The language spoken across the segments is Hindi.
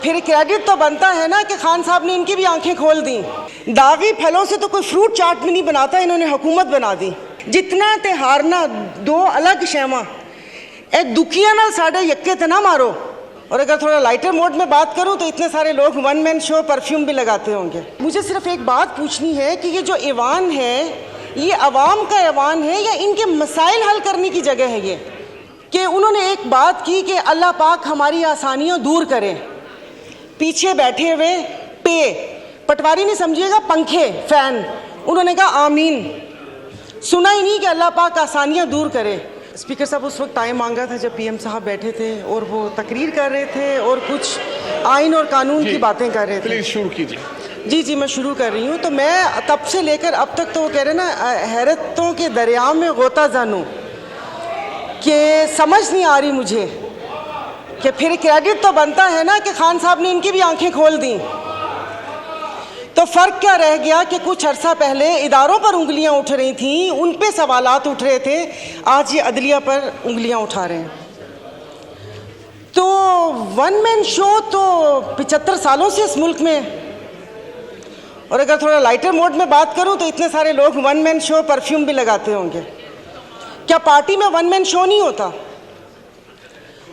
फिर क्रेडिट तो बनता है ना कि खान साहब ने इनकी भी आंखें खोल दी। दागी फलों से तो कोई फ्रूट चाट भी नहीं बनाता, इन्होंने हुकूमत बना दी। जितना ते हारना दो अलग शैमा ए दुखिया नाल साढ़े यक्के ते ना मारो। और अगर थोड़ा लाइटर मोड में बात करूं तो इतने सारे लोग वन मैन शो परफ्यूम भी लगाते होंगे। मुझे सिर्फ एक बात पूछनी है कि ये जो ऐवान है, ये अवाम का ऐवान है या इनके मसाइल हल करने की जगह है? ये कि उन्होंने एक बात की कि अल्लाह पाक हमारी आसानियां दूर करें, पीछे बैठे हुए पे पटवारी नहीं समझिएगा, पंखे फैन, उन्होंने कहा आमीन। सुना ही नहीं कि अल्लाह पाक आसानियां दूर करे। स्पीकर साहब उस वक्त टाइम मांगा था जब पीएम साहब बैठे थे और वो तकरीर कर रहे थे और कुछ आइन और कानून की बातें कर रहे थे। प्लीज शुरू कीजिए। जी मैं शुरू कर रही हूँ। तो मैं तब से लेकर अब तक तो वो कह रहे ना हैरतों के दरिया में गोता जानूं कि समझ नहीं आ रही मुझे कि फिर क्रेडिट तो बनता है ना कि खान साहब ने इनकी भी आंखें खोल दी। तो फ़र्क क्या रह गया कि कुछ अरसा पहले इदारों पर उंगलियां उठ रही थीं, उन पे सवालात उठ रहे थे, आज ये अदलिया पर उंगलियां उठा रहे हैं। तो वन मैन शो तो 75 सालों से इस मुल्क में, और अगर थोड़ा लाइटर मोड में बात करूं तो इतने सारे लोग वन मैन शो परफ्यूम भी लगाते होंगे। क्या पार्टी में वन मैन शो नहीं होता?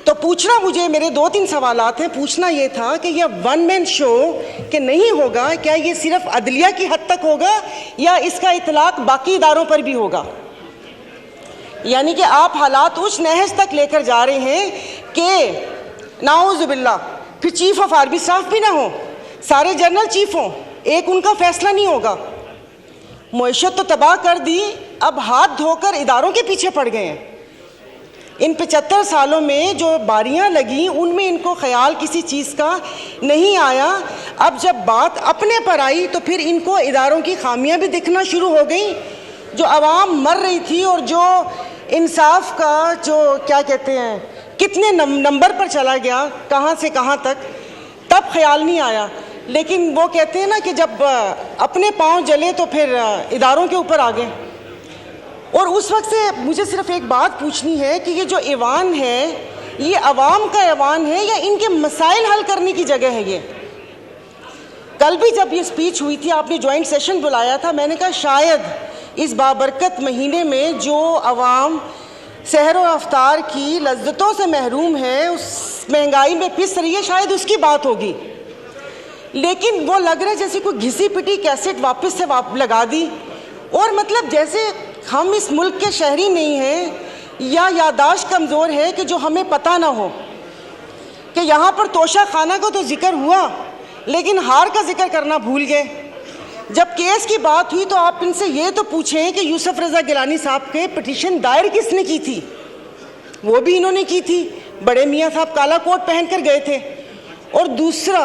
तो पूछना मुझे, मेरे 2-3 सवालात हैं। पूछना ये था कि यह वन मैन शो कि नहीं होगा, क्या ये सिर्फ अदलिया की हद तक होगा या इसका इतलाक बाकी इदारों पर भी होगा? यानी कि आप हालात उस नहज तक लेकर जा रहे हैं कि नाउज़ुबिल्लाह फिर चीफ ऑफ आर्मी स्टाफ भी ना हो, सारे जनरल चीफ हों, एक उनका फैसला नहीं होगा। मुईशत तो तबाह कर दी, अब हाथ धोकर इदारों के पीछे पड़ गए हैं। इन 75 सालों में जो बारियां लगी उनमें इनको ख्याल किसी चीज़ का नहीं आया। अब जब बात अपने पर आई तो फिर इनको इदारों की खामियां भी दिखना शुरू हो गई। जो आवाम मर रही थी और जो इंसाफ का जो क्या कहते हैं कितने नंबर पर चला गया, कहाँ से कहाँ तक, तब ख्याल नहीं आया। लेकिन वो कहते हैं ना कि जब अपने पाँव जले तो फिर इदारों के ऊपर आ गए। और उस वक्त से मुझे सिर्फ एक बात पूछनी है कि ये जो ऐवान है, ये अवाम का ऐवान है या इनके मसाइल हल करने की जगह है? ये कल भी जब ये स्पीच हुई थी, आपने जॉइंट सेशन बुलाया था, मैंने कहा शायद इस बाबरकत महीने में जो अवाम सहर व अफ्तार की लज्जतों से महरूम है, उस महंगाई में पिस रही है, शायद उसकी बात होगी। लेकिन वो लग रहा है जैसे कोई घिसी पिटी कैसेट वापस से लगा दी, और मतलब जैसे हम इस मुल्क के शहरी नहीं हैं या यादाश्त कमज़ोर है कि जो हमें पता ना हो कि यहाँ पर तोशा खाना का तो जिक्र हुआ लेकिन हार का जिक्र करना भूल गए। जब केस की बात हुई तो आप इनसे ये तो पूछें कि यूसुफ रज़ा गिलानी साहब के पिटीशन दायर किसने की थी? वो भी इन्होंने की थी, बड़े मियाँ साहब काला कोट पहन कर गए थे। और दूसरा